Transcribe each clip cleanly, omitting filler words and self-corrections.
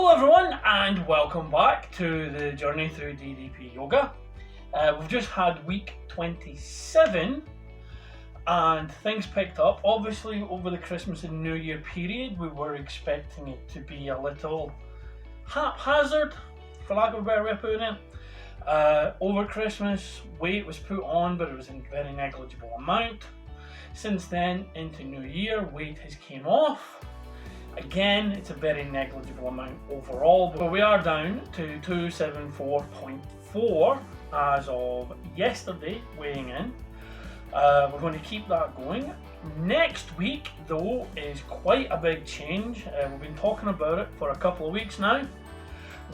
Hello everyone and welcome back to the journey through DDP Yoga. We've just had week 27 and things picked up. Obviously over the Christmas and New Year period we were expecting it to be a little haphazard, for lack of a better way of putting it. Over Christmas weight was put on, but it was in a very negligible amount. Since then into New Year weight has came off. Again, it's a very negligible amount overall, but we are down to 274.4 as of yesterday, weighing in. We're going to keep that going. Next week, though, is quite a big change. We've been talking about it for a couple of weeks now,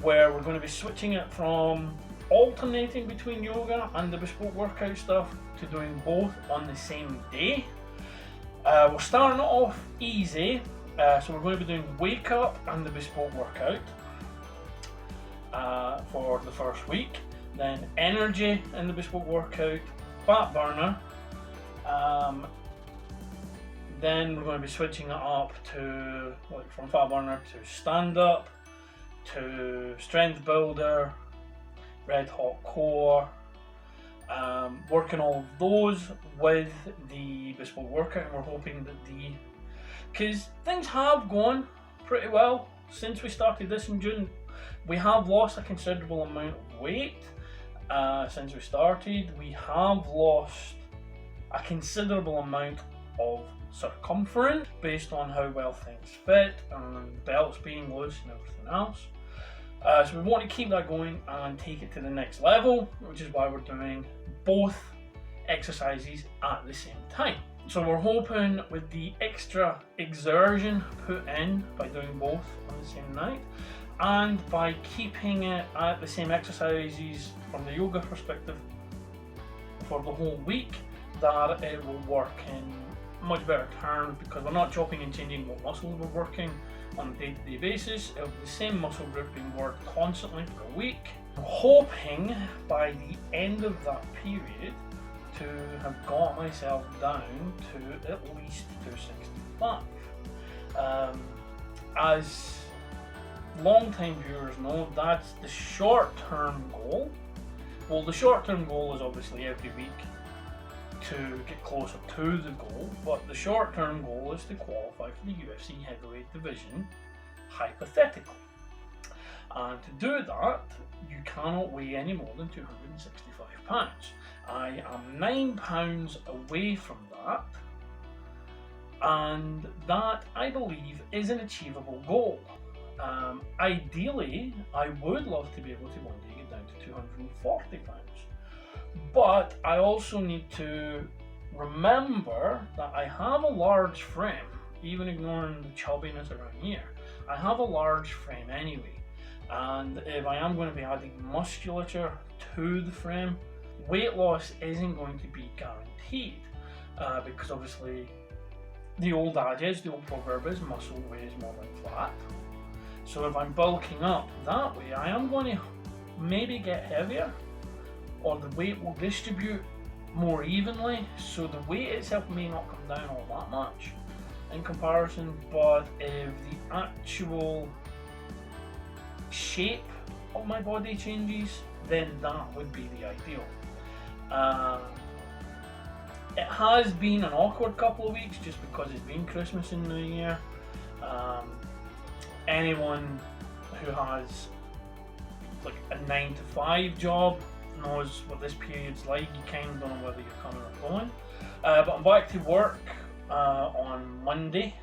where we're going to be switching it from alternating between yoga and the bespoke workout stuff to doing both on the same day. We're starting it off easy. So we're going to be doing wake up and the bespoke workout for the first week, then energy in the bespoke workout, fat burner, then we're going to be switching it up to from fat burner to stand up, to strength builder, red hot core, working all of those with the bespoke workout, and we're hoping that because things have gone pretty well since we started this in June. We have lost a considerable amount of weight since we started. We have lost a considerable amount of circumference based on how well things fit and belts being loose and everything else. So we want to keep that going and take it to the next level, which is why we're doing both exercises at the same time. So we're hoping with the extra exertion put in by doing both on the same night and by keeping it at the same exercises from the yoga perspective for the whole week, that it will work in much better terms, because we're not chopping and changing what muscles we're working on a day-to-day basis. It'll be the same muscle group being worked constantly for a week. I'm hoping by the end of that period to have got myself down to at least 265. As long-time viewers know, that's the short-term goal. Well, the short-term goal is obviously every week to get closer to the goal, but the short-term goal is to qualify for the UFC heavyweight division, hypothetically. And to do that, you cannot weigh any more than 265 pounds. I am 9 pounds away from that, and that, I believe, is an achievable goal. Ideally, I would love to be able to one day get down to 240 pounds, but I also need to remember that I have a large frame, even ignoring the chubbiness around here. I have a large frame anyway, and if I am going to be adding musculature to the frame, weight loss isn't going to be guaranteed, because obviously the old adage, the old proverb is muscle weighs more than fat. So if I'm bulking up that way, I am going to maybe get heavier, or the weight will distribute more evenly, so the weight itself may not come down all that much in comparison. But if the actual shape of my body changes, then that would be the ideal. It has been an awkward couple of weeks just because it's been Christmas and New Year. Anyone who has like a 9 to 5 job knows what this period's like. You kind of don't know whether you're coming or going. But I'm back to work on Monday,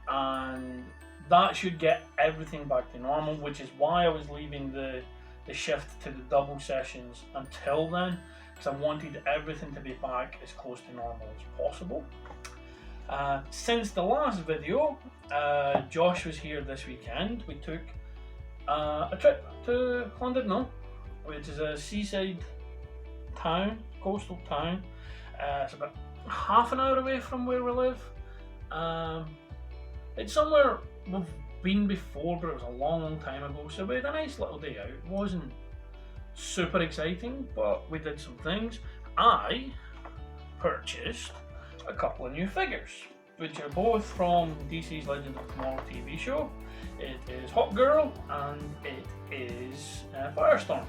and that should get everything back to normal, which is why I was leaving the shift to the double sessions until then, because I wanted everything to be back as close to normal as possible. Since the last video, Josh was here this weekend. We took a trip to Llandudno, which is a seaside town, coastal town. It's about half an hour away from where we live. It's somewhere we've been before, but it was a long time ago, so we had a nice little day out. It wasn't super exciting, but we did some things. I purchased a couple of new figures. which are both from DC's Legend of Tomorrow TV show. It is Hot Girl and it is Firestorm.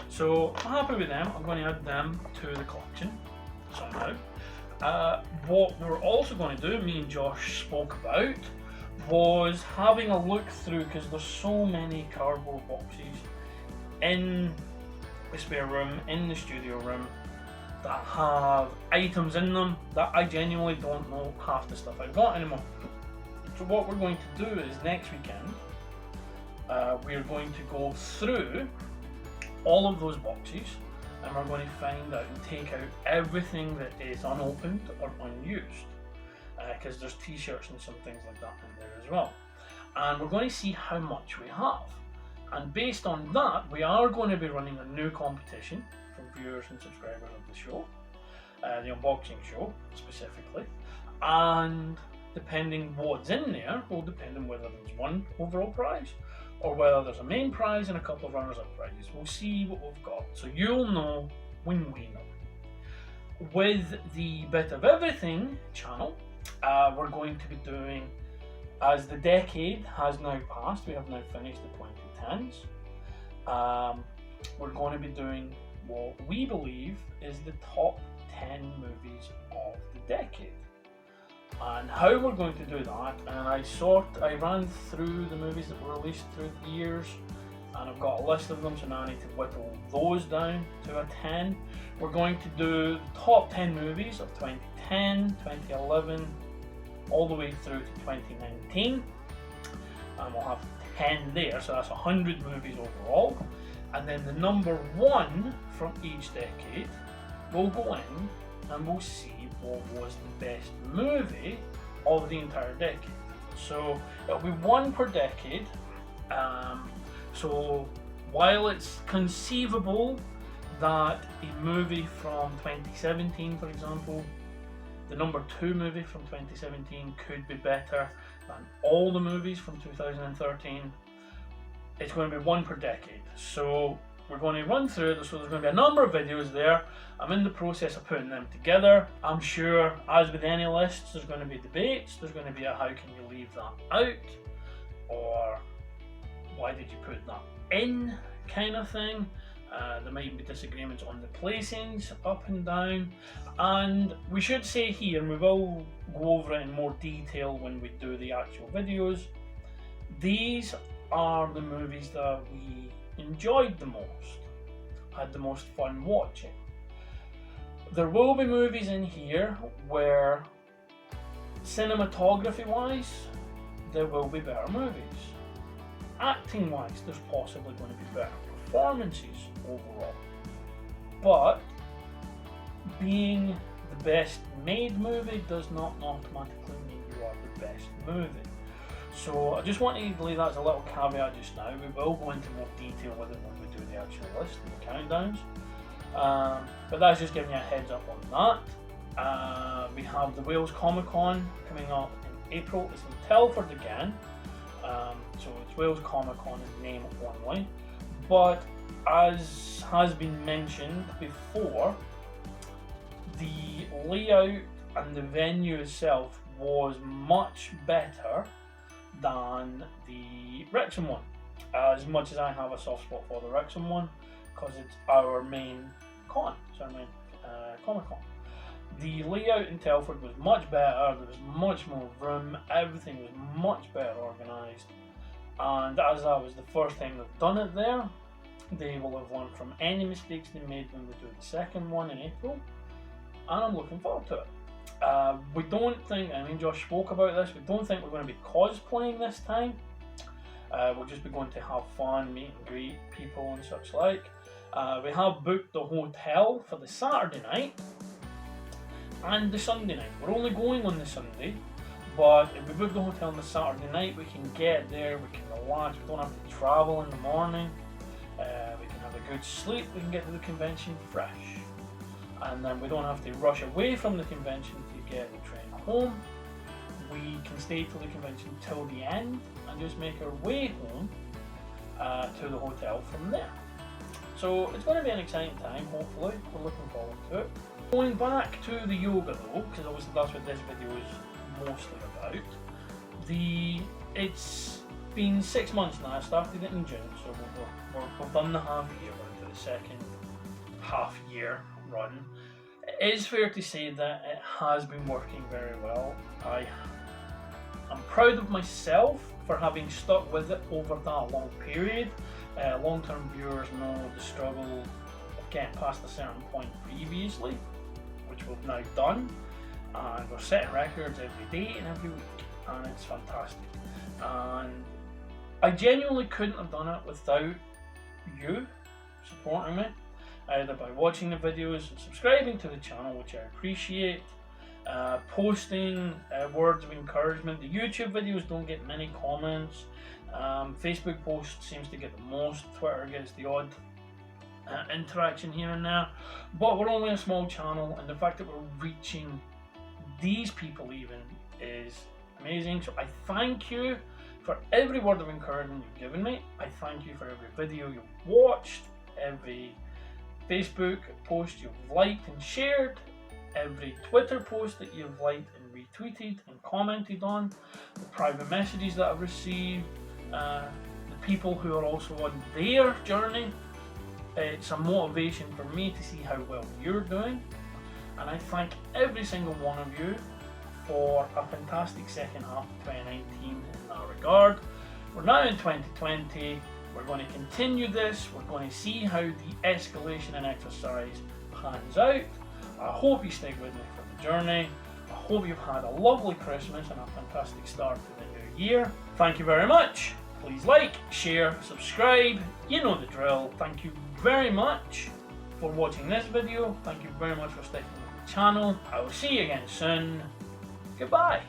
So I'm happy with them. I'm going to add them to the collection somehow. What we're also going to do, me and Josh spoke about, was having a look through, because there's so many cardboard boxes in the spare room, in the studio room, that have items in them that I genuinely don't know half the stuff I've got anymore. So what we're going to do is next weekend, we're going to go through all of those boxes and we're going to find out and take out everything that is unopened or unused, because there's t-shirts and some things like that in there as well, and we're going to see how much we have, and based on that we are going to be running a new competition for viewers and subscribers of the show, the unboxing show specifically, and depending what's in there will depend on whether there's one overall prize or whether there's a main prize and a couple of runners-up prizes. We'll see what we've got, so you'll know when we know. With the Bit of Everything channel, we're going to be doing, as the decade has now passed, we have now finished the 2010s, we're going to be doing what we believe is the top 10 movies of the decade. And how we're going to do that, and I ran through the movies that were released through the years, and I've got a list of them, so now I need to whittle those down to a 10. We're going to do the top 10 movies of 2010, 2011, all the way through to 2019, and we'll have 10 there, so that's 100 movies overall. And then the number one from each decade will go in and we'll see what was the best movie of the entire decade. So it'll be one per decade. So while it's conceivable that a movie from 2017, for example, the number 2 movie from 2017 could be better than all the movies from 2013, it's going to be one per decade. So we're going to run through it, so there's going to be a number of videos there. I'm in the process of putting them together. I'm sure, as with any lists, there's going to be debates. There's going to be a how can you leave that out, or why did you put that in kind of thing. There might be disagreements on the placings up and down, and we should say here, and we will go over it in more detail when we do the actual videos, these are the movies that we enjoyed the most, had the most fun watching. There will be movies in here where, cinematography wise, there will be better movies. Acting wise, there's possibly going to be better performances overall. But being the best made movie does not automatically mean you are the best movie. So I just want to leave that as a little caveat just now. We will go into more detail with it when we do the actual list and the countdowns. But that's just giving you a heads up on that. We have the Wales Comic Con coming up in April. It's in Telford again. So it's Wales Comic Con in name only. But as has been mentioned before, the layout and the venue itself was much better than the Wrexham one. As much as I have a soft spot for the Wrexham one, because it's our main con, it's our main Comic Con. The layout in Telford was much better, there was much more room, everything was much better organised, and as that was the first time they've done it there, they will have learned from any mistakes they made when we do the second one in April, and I'm looking forward to it. We don't think, I mean Josh spoke about this, we don't think we're going to be cosplaying this time. We'll just be going to have fun, meet and greet people and such like. We have booked the hotel for the Saturday night and the Sunday night. We're only going on the Sunday, but if we book the hotel on the Saturday night, we can get there, we can relax, we don't have to travel in the morning, we can have a good sleep, we can get to the convention fresh. And then we don't have to rush away from the convention to get the train home. We can stay till the convention till the end and just make our way home to the hotel from there. So it's going to be an exciting time, hopefully. We're looking forward to it. Going back to the yoga though, because obviously that's what this video is mostly about. It's been 6 months now. I started it in June, so we've done the half year into the second half year run. It is fair to say that it has been working very well. I'm proud of myself for having stuck with it over that long period. Long-term viewers know the struggle of getting past a certain point previously, which we've now done, and we're setting records every day and every week, and it's fantastic. And I genuinely couldn't have done it without you supporting me, either by watching the videos and subscribing to the channel, which I appreciate, posting words of encouragement. The YouTube videos don't get many comments. Facebook post seems to get the most. Twitter gets the odd interaction here and there, but we're only a small channel, and the fact that we're reaching these people even is amazing. So I thank you for every word of encouragement you've given me. I thank you for every video you've watched, every Facebook post you've liked and shared, every Twitter post that you've liked and retweeted and commented on, the private messages that I've received, the people who are also on their journey. It's a motivation for me to see how well you're doing, and I thank every single one of you for a fantastic second half of 2019 in that regard. We're now in 2020. We're going to continue this. We're going to see how the escalation in exercise pans out. I hope you stick with me for the journey. I hope you've had a lovely Christmas and a fantastic start to the new year. Thank you very much. Please like, share, subscribe. You know the drill. Thank you very much for watching this video. Thank you very much for sticking with the channel. I will see you again soon. Goodbye.